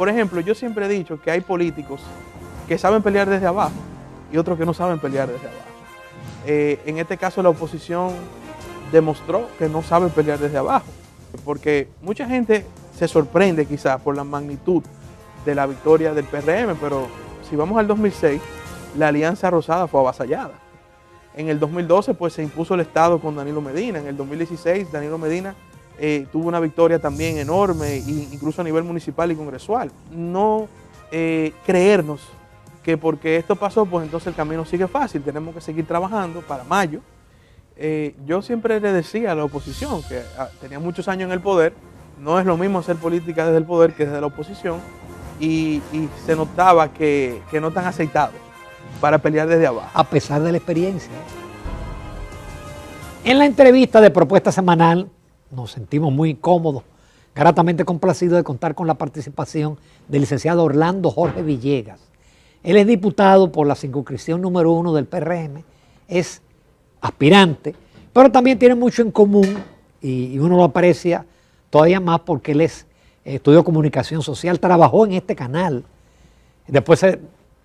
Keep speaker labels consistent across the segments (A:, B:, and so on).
A: Por ejemplo, yo siempre he dicho que hay políticos que saben pelear desde abajo y otros que no saben pelear desde abajo. En este caso la oposición demostró que no sabe pelear desde abajo, porque mucha gente se sorprende quizás por la magnitud de la victoria del PRM, pero si vamos al 2006, la Alianza Rosada fue avasallada. En el 2012 pues se impuso el Estado con Danilo Medina. En el 2016 Danilo Medina tuvo una victoria también enorme, incluso a nivel municipal y congresual. No creernos que porque esto pasó, pues entonces el camino sigue fácil, tenemos que seguir trabajando para mayo. Yo siempre le decía a la oposición, que tenía muchos años en el poder, no es lo mismo hacer política desde el poder que desde la oposición, y se notaba que no están aceitados para pelear desde abajo.
B: A pesar de la experiencia. En la entrevista de Propuesta Semanal nos sentimos muy cómodos, gratamente complacidos de contar con la participación del licenciado Orlando Jorge Villegas. Él es diputado por la circunscripción número 1 del PRM, es aspirante, pero también tiene mucho en común y uno lo aprecia todavía más porque él estudió comunicación social, trabajó en este canal, después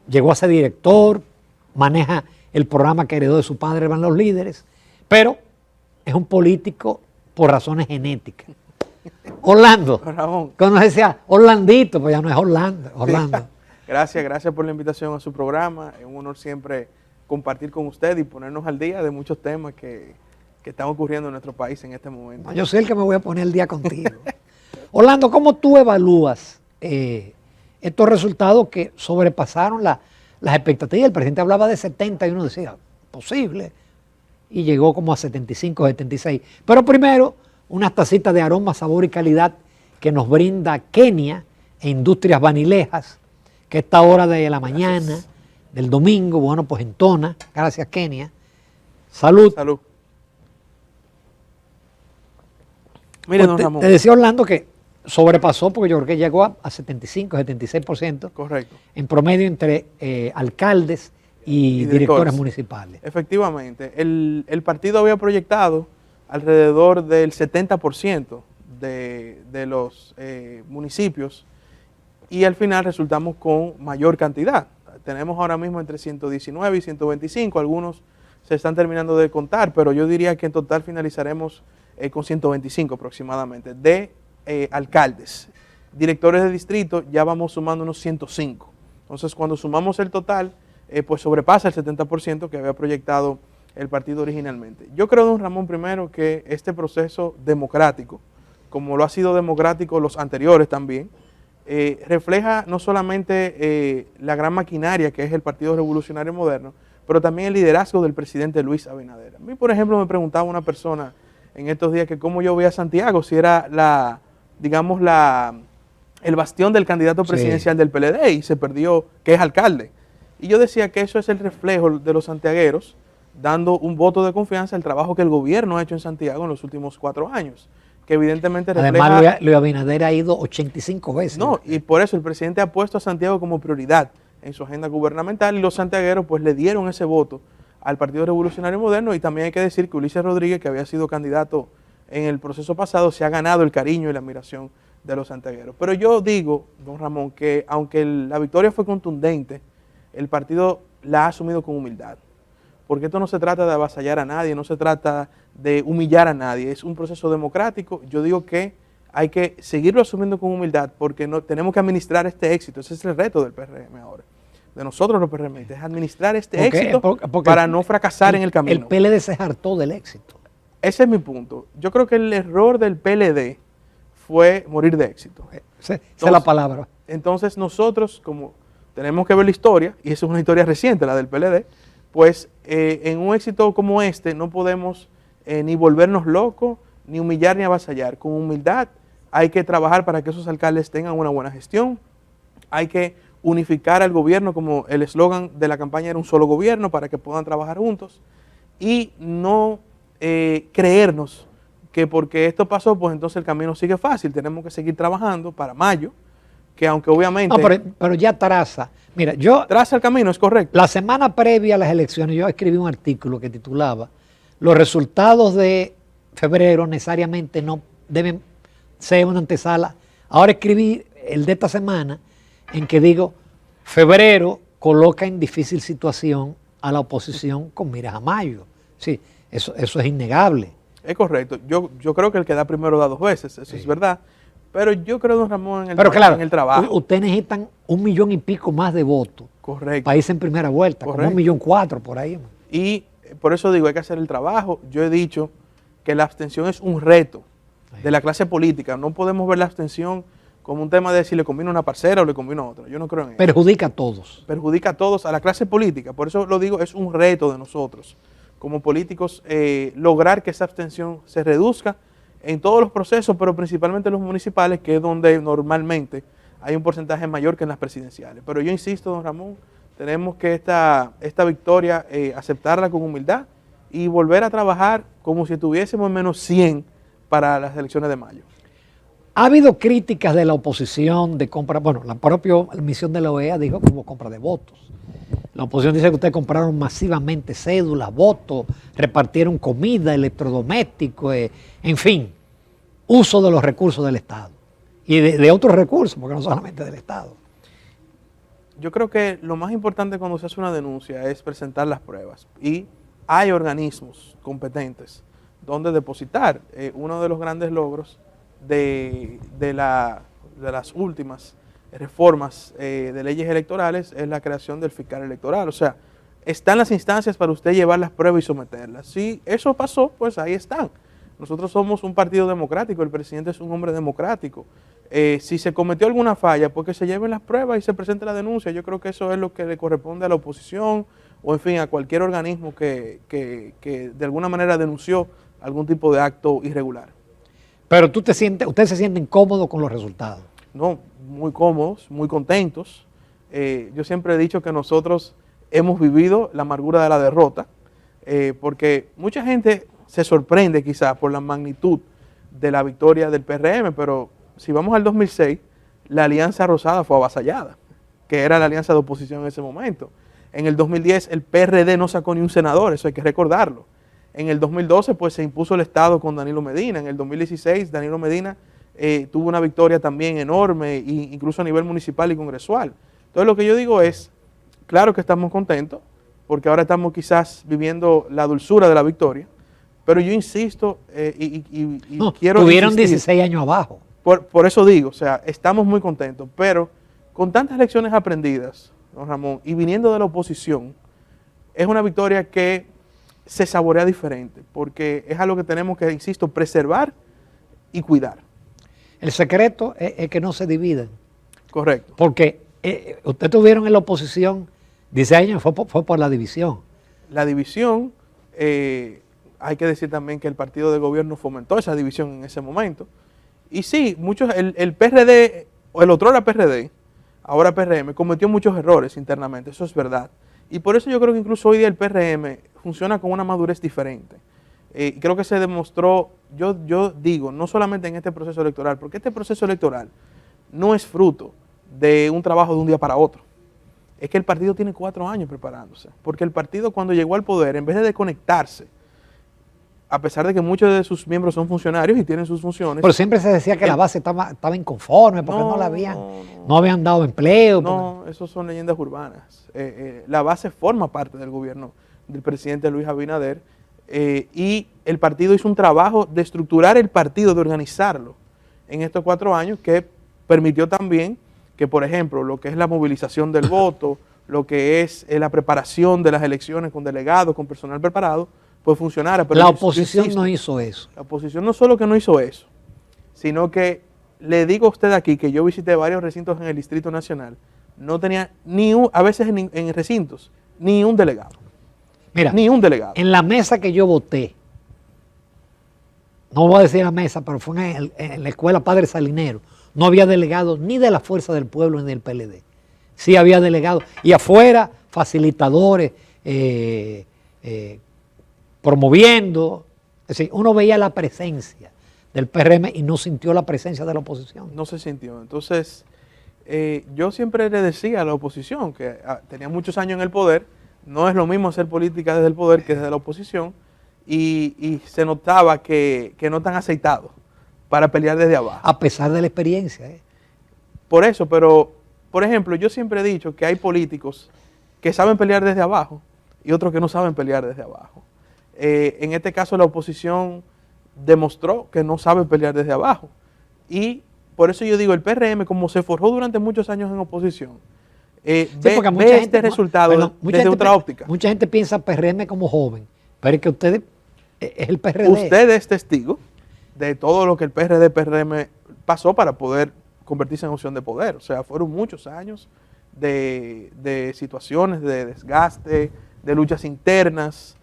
B: llegó a ser director, maneja el programa que heredó de su padre, Van los Líderes, pero es un político por razones genéticas. Orlando,
A: Ramón,
B: cuando decía Orlandito, pues ya no es Orlando.
A: Gracias por la invitación a su programa. Es un honor siempre compartir con usted y ponernos al día de muchos temas que están ocurriendo en nuestro país en este momento.
B: No, yo soy el que me voy a poner al día contigo. Orlando, ¿cómo tú evalúas estos resultados que sobrepasaron las expectativas? El presidente hablaba de 70 y uno decía, posible, y llegó como a 75, 76. Pero primero, unas tacitas de aroma, sabor y calidad que nos brinda Kenia e Industrias Vanilejas, que a esta hora de la mañana, del domingo, bueno, pues entona. Gracias, Kenia. Salud.
A: Salud. Mire,
B: Pues
A: don Ramón.
B: te decía Orlando que sobrepasó, porque yo creo que llegó a 75, 76%.
A: Correcto.
B: En promedio entre alcaldes y directores municipales.
A: Efectivamente. El partido había proyectado alrededor del 70% de los municipios y al final resultamos con mayor cantidad. Tenemos ahora mismo entre 119 y 125, algunos se están terminando de contar, pero yo diría que en total finalizaremos con 125 aproximadamente de alcaldes. Directores de distrito ya vamos sumando unos 105. Entonces cuando sumamos el total, pues sobrepasa el 70% que había proyectado el partido originalmente. Yo creo, don Ramón, primero que este proceso democrático, como lo ha sido democrático los anteriores también, refleja no solamente la gran maquinaria que es el Partido Revolucionario Moderno, pero también el liderazgo del presidente Luis Abinader. A mí, por ejemplo, me preguntaba una persona en estos días que cómo yo veía a Santiago, si era el bastión del candidato presidencial del PLD y se perdió, que es alcalde. Y yo decía que eso es el reflejo de los santiagueros, dando un voto de confianza al trabajo que el gobierno ha hecho en Santiago en los últimos 4 años, que evidentemente refleja...
B: Además, Luis Abinader ha ido 85 veces.
A: No, y por eso el presidente ha puesto a Santiago como prioridad en su agenda gubernamental y los santiagueros pues le dieron ese voto al Partido Revolucionario Moderno. Y también hay que decir que Ulises Rodríguez, que había sido candidato en el proceso pasado, se ha ganado el cariño y la admiración de los santiagueros. Pero yo digo, don Ramón, que aunque la victoria fue contundente, el partido la ha asumido con humildad. Porque esto no se trata de avasallar a nadie, no se trata de humillar a nadie, es un proceso democrático. Yo digo que hay que seguirlo asumiendo con humildad porque tenemos que administrar este éxito. Ese es el reto del PRM ahora, de nosotros los PRM, es administrar este éxito para no fracasar en el camino.
B: El PLD se hartó del éxito.
A: Ese es mi punto. Yo creo que el error del PLD fue morir de éxito.
B: Esa es la palabra.
A: Entonces nosotros, como tenemos que ver la historia, y esa es una historia reciente, la del PLD, pues en un éxito como este no podemos ni volvernos locos, ni humillar, ni avasallar. Con humildad hay que trabajar para que esos alcaldes tengan una buena gestión, hay que unificar al gobierno, como el eslogan de la campaña era un solo gobierno, para que puedan trabajar juntos, y no creernos que porque esto pasó, pues entonces el camino sigue fácil. Tenemos que seguir trabajando para mayo, que aunque obviamente...
B: No, pero ya traza. Mira,
A: traza el camino, es correcto.
B: La semana previa a las elecciones yo escribí un artículo que titulaba "Los resultados de febrero necesariamente no deben ser una antesala". Ahora escribí el de esta semana, en que digo, febrero coloca en difícil situación a la oposición con miras a mayo. Sí, eso es innegable.
A: Es correcto. Yo creo que el que da primero da dos veces, eso es verdad. Pero yo creo, don Ramón,
B: Pero claro,
A: en el trabajo.
B: Ustedes necesitan 1 millón y pico más de votos.
A: Correcto.
B: Para irse en primera vuelta, como 1,4 millón por ahí.
A: Y por eso digo, hay que hacer el trabajo. Yo he dicho que la abstención es un reto de la clase política. No podemos ver la abstención como un tema de si le conviene a una parcera o le conviene a otra. Yo no creo en eso.
B: Perjudica a todos.
A: Perjudica a todos, a la clase política. Por eso lo digo, es un reto de nosotros, como políticos, lograr que esa abstención se reduzca en todos los procesos, pero principalmente en los municipales, que es donde normalmente hay un porcentaje mayor que en las presidenciales. Pero yo insisto, don Ramón, tenemos que esta victoria aceptarla con humildad y volver a trabajar como si tuviésemos menos 100 para las elecciones de mayo.
B: Ha habido críticas de la oposición de compra, bueno, la propia misión de la OEA dijo que hubo compra de votos. La oposición dice que ustedes compraron masivamente cédulas, votos, repartieron comida, electrodomésticos, en fin, uso de los recursos del Estado. Y de otros recursos, porque no solamente del Estado.
A: Yo creo que lo más importante cuando se hace una denuncia es presentar las pruebas. Y hay organismos competentes donde depositar. Uno de los grandes logros de las últimas reformas de leyes electorales es la creación del fiscal electoral. O sea, están las instancias para usted llevar las pruebas y someterlas. Si eso pasó, pues ahí están. Nosotros somos un partido democrático, el presidente es un hombre democrático. Si se cometió alguna falla, pues que se lleven las pruebas y se presente la denuncia. Yo creo que eso es lo que le corresponde a la oposición o, en fin, a cualquier organismo que de alguna manera denunció algún tipo de acto irregular.
B: Pero ustedes se sienten cómodos con los resultados.
A: No, muy cómodos, muy contentos. Yo siempre he dicho que nosotros hemos vivido la amargura de la derrota, porque mucha gente se sorprende quizás por la magnitud de la victoria del PRM, pero si vamos al 2006, la Alianza Rosada fue avasallada, que era la alianza de oposición en ese momento. En el 2010 el PRD no sacó ni un senador, eso hay que recordarlo. En el 2012 pues se impuso el Estado con Danilo Medina. En el 2016 Danilo Medina tuvo una victoria también enorme, incluso a nivel municipal y congresual. Entonces lo que yo digo es, claro que estamos contentos, porque ahora estamos quizás viviendo la dulzura de la victoria, pero yo insisto quiero
B: tuvieron
A: insistir,
B: 16 años abajo.
A: Por eso digo, o sea, estamos muy contentos, pero con tantas lecciones aprendidas, don Ramón, y viniendo de la oposición, es una victoria que se saborea diferente, porque es algo que tenemos que, insisto, preservar y cuidar.
B: El secreto es que no se dividen.
A: Correcto.
B: Porque ustedes tuvieron en la oposición 16 años, fue por la división.
A: La división, hay que decir también que el partido de gobierno fomentó esa división en ese momento. Y sí, muchos, el PRD, o el otro era PRD, ahora PRM, cometió muchos errores internamente, eso es verdad. Y por eso yo creo que incluso hoy día el PRM funciona con una madurez diferente. Creo que se demostró, yo digo, no solamente en este proceso electoral, porque este proceso electoral no es fruto de un trabajo de un día para otro. Es que el partido tiene 4 años preparándose, porque el partido cuando llegó al poder, en vez de desconectarse, a pesar de que muchos de sus miembros son funcionarios y tienen sus funciones.
B: Pero siempre se decía que la base estaba inconforme porque no habían dado empleo.
A: No, eso son leyendas urbanas. La base forma parte del gobierno del presidente Luis Abinader y el partido hizo un trabajo de estructurar el partido, de organizarlo en estos 4 años, que permitió también que, por ejemplo, lo que es la movilización del voto, lo que es la preparación de las elecciones con delegados, con personal preparado, pues funcionara. Pero
B: la oposición no hizo eso.
A: La oposición no solo que no hizo eso, sino que le digo a usted aquí que yo visité varios recintos en el Distrito Nacional, no tenía a veces en recintos, ni un delegado.
B: Mira,
A: ni un delegado.
B: En la mesa que yo voté, no voy a decir la mesa, pero fue en la escuela Padre Salinero, no había delegados ni de la Fuerza del Pueblo ni del PLD. Sí había delegados. Y afuera, facilitadores, promoviendo. Es decir, uno veía la presencia del PRM y no sintió la presencia de la oposición.
A: No se sintió. Entonces, yo siempre le decía a la oposición que tenía muchos años en el poder, no es lo mismo hacer política desde el poder que desde la oposición, y se notaba que no están aceitados para pelear desde abajo.
B: A pesar de la experiencia.
A: por eso, pero, por ejemplo, yo siempre he dicho que hay políticos que saben pelear desde abajo y otros que no saben pelear desde abajo. En este caso, la oposición demostró que no sabe pelear desde abajo. Y por eso yo digo, el PRM, como se forjó durante muchos años en oposición,
B: Sí,
A: ve
B: gente,
A: este resultado
B: mucha
A: desde
B: gente,
A: otra óptica.
B: Mucha gente piensa PRM como joven, pero es que ustedes es el PRD.
A: Usted es testigo de todo lo que el PRD-PRM pasó para poder convertirse en opción de poder. O sea, fueron muchos años de situaciones, de desgaste, de luchas internas.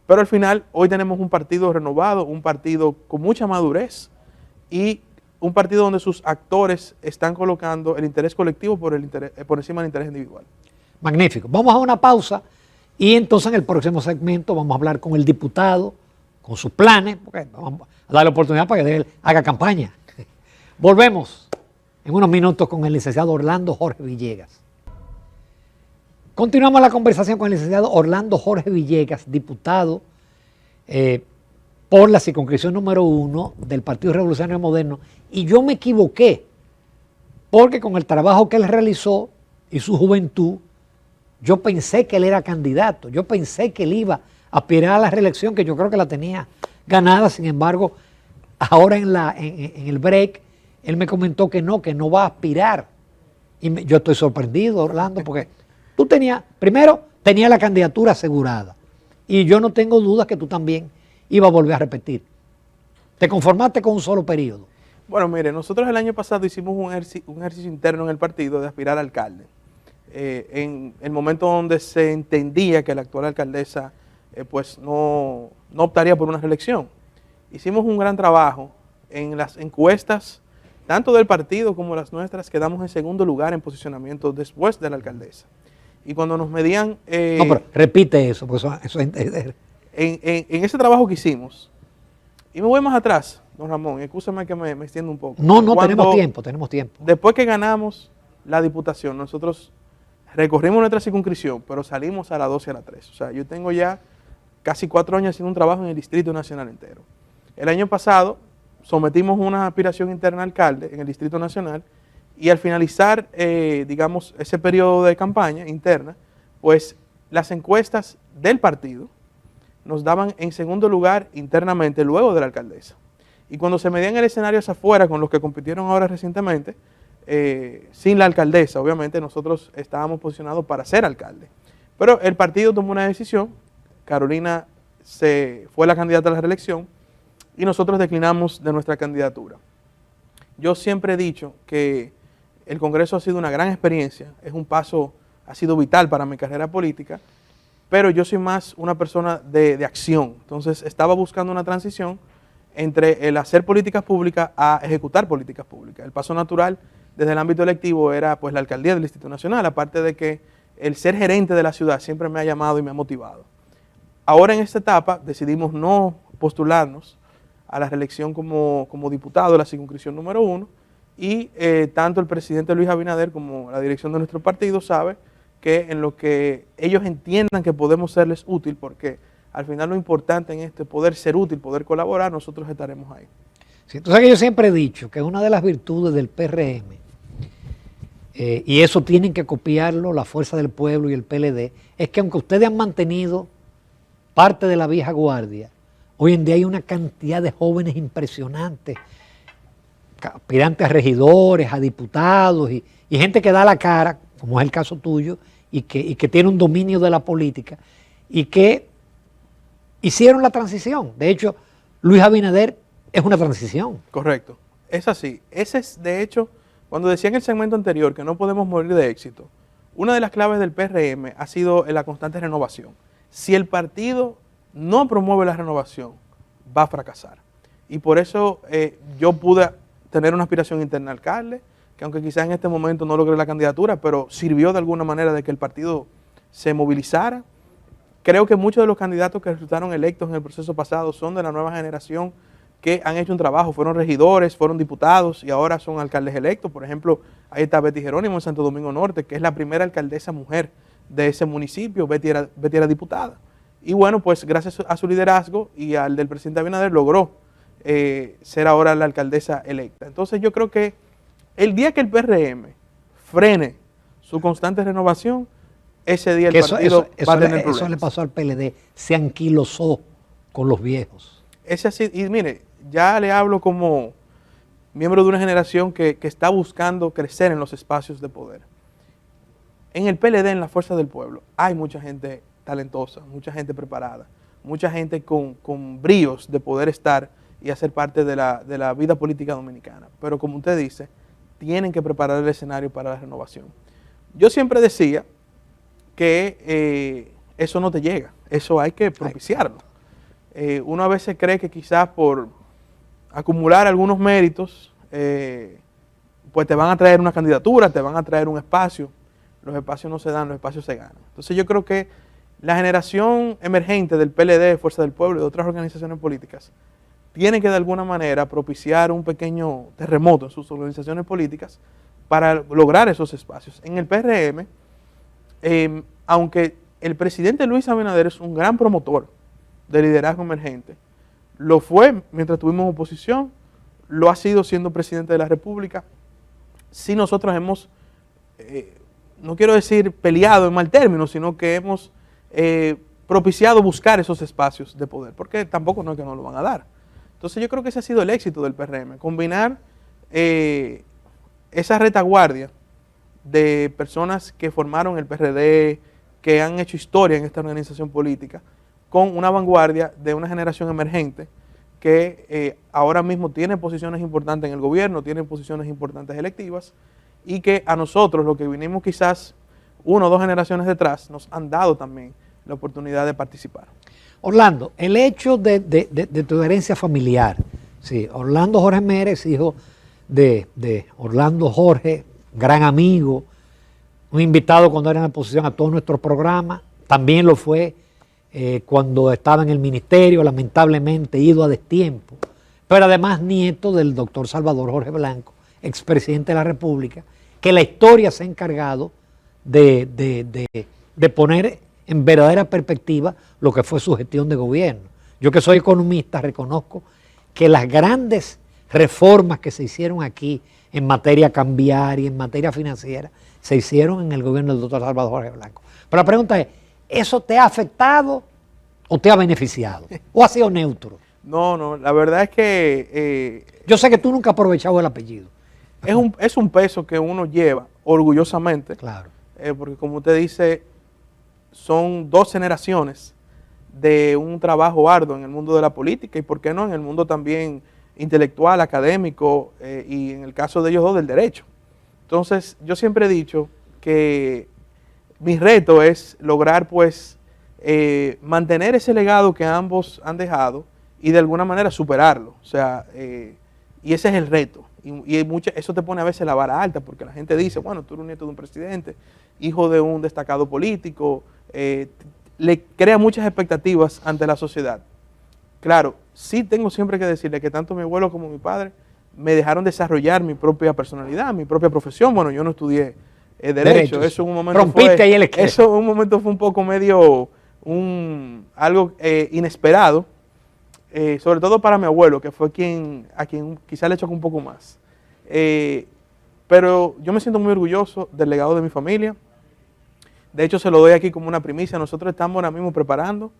A: Pero al final, hoy tenemos un partido renovado, un partido con mucha madurez y un partido donde sus actores están colocando el interés colectivo por encima del interés individual.
B: Magnífico. Vamos a una pausa y entonces en el próximo segmento vamos a hablar con el diputado, con sus planes, porque vamos a darle oportunidad para que él haga campaña. Volvemos en unos minutos con el licenciado Orlando Jorge Villegas. Continuamos la conversación con el licenciado Orlando Jorge Villegas, diputado por la circunscripción número 1 del Partido Revolucionario Moderno. Y yo me equivoqué, porque con el trabajo que él realizó y su juventud, yo pensé que él era candidato, yo pensé que él iba a aspirar a la reelección, que yo creo que la tenía ganada. Sin embargo, ahora en el break, él me comentó que no va a aspirar. Y yo estoy sorprendido, Orlando, porque tú primero tenía la candidatura asegurada. Y yo no tengo dudas que tú también ibas a volver a repetir. ¿Te conformaste con un solo periodo?
A: Bueno, mire, nosotros el año pasado hicimos un ejercicio interno en el partido de aspirar a alcalde. En el momento donde se entendía que la actual alcaldesa pues no optaría por una reelección. Hicimos un gran trabajo en las encuestas, tanto del partido como las nuestras, quedamos en segundo lugar en posicionamiento después de la alcaldesa. Y cuando nos medían...
B: no, pero repite eso, porque eso
A: en ese trabajo que hicimos, y me voy más atrás, don Ramón, escúchame que me extiendo un poco.
B: No, tenemos tiempo.
A: Después que ganamos la diputación, nosotros recorrimos nuestra circunscripción, pero salimos a las 12 y a las 3. O sea, yo tengo ya casi 4 años haciendo un trabajo en el Distrito Nacional entero. El año pasado sometimos una aspiración interna a alcalde en el Distrito Nacional y al finalizar, digamos, ese periodo de campaña interna, pues las encuestas del partido nos daban en segundo lugar internamente luego de la alcaldesa. Y cuando se medían el escenario hacia afuera con los que compitieron ahora recientemente, sin la alcaldesa, obviamente nosotros estábamos posicionados para ser alcalde. Pero el partido tomó una decisión, Carolina fue la candidata a la reelección y nosotros declinamos de nuestra candidatura. Yo siempre he dicho que el Congreso ha sido una gran experiencia, ha sido vital para mi carrera política, pero yo soy más una persona de acción. Entonces estaba buscando una transición entre el hacer políticas públicas a ejecutar políticas públicas. El paso natural desde el ámbito electivo era pues la alcaldía del Distrito Nacional, aparte de que el ser gerente de la ciudad siempre me ha llamado y me ha motivado. Ahora en esta etapa decidimos no postularnos a la reelección como diputado de la circunscripción número 1 y tanto el presidente Luis Abinader como la dirección de nuestro partido sabe que en lo que ellos entiendan que podemos serles útil, porque al final lo importante en esto es poder ser útil, poder colaborar, nosotros estaremos ahí.
B: Sí, tú sabes que yo siempre he dicho que una de las virtudes del PRM, y eso tienen que copiarlo la Fuerza del Pueblo y el PLD, es que aunque ustedes han mantenido parte de la vieja guardia, hoy en día hay una cantidad de jóvenes impresionantes, aspirantes a regidores, a diputados y gente que da la cara, como es el caso tuyo, y que tiene un dominio de la política y que hicieron la transición. De hecho, Luis Abinader es una transición.
A: Correcto, es así. Ese es, de hecho, cuando decía en el segmento anterior que no podemos morir de éxito, una de las claves del PRM ha sido la constante renovación. Si el partido no promueve la renovación, va a fracasar. Y por eso yo pude tener una aspiración interna al alcalde, que aunque quizás en este momento no logré la candidatura, pero sirvió de alguna manera de que el partido se movilizara. Creo que muchos de los candidatos que resultaron electos en el proceso pasado son de la nueva generación que han hecho un trabajo, fueron regidores, fueron diputados y ahora son alcaldes electos. Por ejemplo, ahí está Betty Jerónimo en Santo Domingo Norte, que es la primera alcaldesa mujer de ese municipio. Betty era diputada. Y bueno, pues gracias a su liderazgo y al del presidente Abinader logró ser ahora la alcaldesa electa. Entonces yo creo que el día que el PRM frene su constante renovación, ese día el
B: Que
A: partido va a tener problemas.
B: eso le pasó al PLD, se anquilosó con los viejos.
A: Ese así, y mire, ya le hablo como miembro de una generación que está buscando crecer en los espacios de poder. En el PLD, en la Fuerza del Pueblo, hay mucha gente talentosa, mucha gente preparada, mucha gente con bríos de poder estar y hacer parte de la vida política dominicana. Pero como usted dice, tienen que preparar el escenario para la renovación. Yo siempre decía que eso no te llega, eso hay que propiciarlo. Uno a veces cree que quizás por acumular algunos méritos, pues te van a traer una candidatura, te van a traer un espacio. Los espacios no se dan, los espacios se ganan. Entonces yo creo que la generación emergente del PLD, Fuerza del Pueblo y de otras organizaciones políticas tiene que de alguna manera propiciar un pequeño terremoto en sus organizaciones políticas para lograr esos espacios. En el PRM, aunque el presidente Luis Abinader es un gran promotor de liderazgo emergente, lo fue mientras tuvimos oposición, lo ha sido siendo presidente de la República. Sí, nosotros hemos, no quiero decir peleado en mal término, sino que hemos propiciado buscar esos espacios de poder, porque tampoco no es que nos lo van a dar. Entonces yo creo que ese ha sido el éxito del PRM, combinar esa retaguardia de personas que formaron el PRD, que han hecho historia en esta organización política, con una vanguardia de una generación emergente que ahora mismo tiene posiciones importantes en el gobierno, tiene posiciones importantes electivas, y que a nosotros, los que vinimos quizás 1 o 2 generaciones detrás, nos han dado también la oportunidad de participar.
B: Orlando, el hecho de tu herencia familiar, sí, Orlando Jorge Mérez, hijo de Orlando Jorge, gran amigo, un invitado cuando era en oposición a todos nuestros programas, también lo fue cuando estaba en el ministerio, lamentablemente ido a destiempo, pero además nieto del doctor Salvador Jorge Blanco, expresidente de la República, que la historia se ha encargado de poner en verdadera perspectiva lo que fue su gestión de gobierno. Yo que soy economista reconozco que las grandes reformas que se hicieron aquí en materia cambiaria, en materia financiera, se hicieron en el gobierno del doctor Salvador Jorge Blanco. Pero la pregunta es, ¿eso te ha afectado o te ha beneficiado? ¿O ha sido neutro?
A: No, la verdad es que...
B: yo sé que tú nunca has aprovechado el apellido.
A: Es un peso que uno lleva orgullosamente,
B: claro.
A: Porque como usted dice, son 2 generaciones de un trabajo arduo en el mundo de la política y, ¿por qué no?, en el mundo también intelectual, académico y en el caso de ellos 2 del derecho. Entonces, yo siempre he dicho que mi reto es lograr, pues, mantener ese legado que ambos han dejado y de alguna manera superarlo. O sea, y ese es el reto. Y eso te pone a veces la vara alta, porque la gente dice, bueno, tú eres un nieto de un presidente, hijo de un destacado político, le crea muchas expectativas ante la sociedad. Claro, sí tengo siempre que decirle que tanto mi abuelo como mi padre me dejaron desarrollar mi propia personalidad, mi propia profesión. Bueno, yo no estudié Derecho. Eso en un momento fue un poco medio algo inesperado, sobre todo para mi abuelo, que fue a quien quizá le chocó un poco más. Pero yo me siento muy orgulloso del legado de mi familia. De hecho, se lo doy aquí como una primicia. Nosotros estamos ahora mismo preparando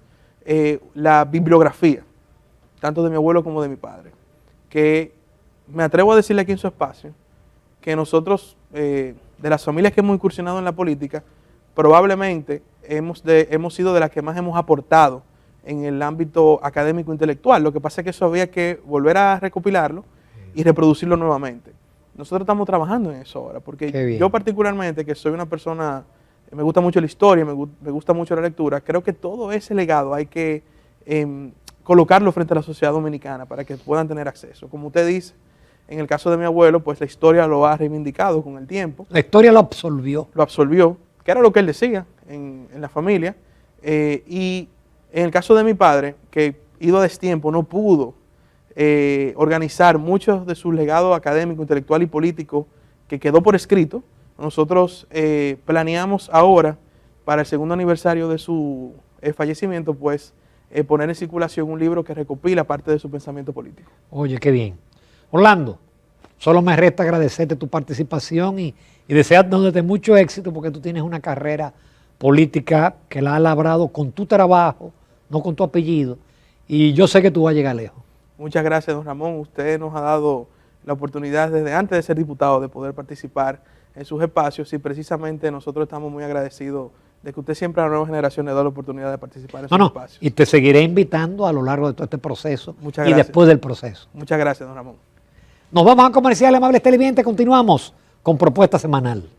A: la bibliografía, tanto de mi abuelo como de mi padre, que me atrevo a decirle aquí en su espacio, que nosotros, de las familias que hemos incursionado en la política, probablemente hemos sido de las que más hemos aportado en el ámbito académico intelectual. Lo que pasa es que eso había que volver a recopilarlo y reproducirlo nuevamente. Nosotros estamos trabajando en eso ahora, porque yo particularmente, que soy una persona, me gusta mucho la historia, me gusta mucho la lectura, creo que todo ese legado hay que colocarlo frente a la sociedad dominicana para que puedan tener acceso. Como usted dice, en el caso de mi abuelo, pues la historia lo ha reivindicado con el tiempo.
B: La historia lo absolvió.
A: Lo absolvió, que era lo que él decía en la familia. Y en el caso de mi padre, que ido a destiempo no pudo organizar muchos de su legado académico, intelectual y político que quedó por escrito, nosotros planeamos ahora, para el 2º aniversario de su fallecimiento, pues poner en circulación un libro que recopila parte de su pensamiento político.
B: Oye, qué bien. Orlando, Solo me resta agradecerte tu participación y deseándote mucho éxito porque tú tienes una carrera política que la has labrado con tu trabajo, no con tu apellido, y yo sé que tú vas a llegar lejos.
A: Muchas gracias, don Ramón. Usted nos ha dado la oportunidad desde antes de ser diputado de poder participar en sus espacios y precisamente nosotros estamos muy agradecidos de que usted siempre a la nueva generación le da la oportunidad de participar en sus espacios.
B: Y te seguiré invitando a lo largo de todo este proceso
A: Muchas
B: y
A: gracias.
B: después del proceso.
A: Muchas gracias, don Ramón.
B: Nos vamos a comercial, amables televidentes, continuamos con Propuesta Semanal.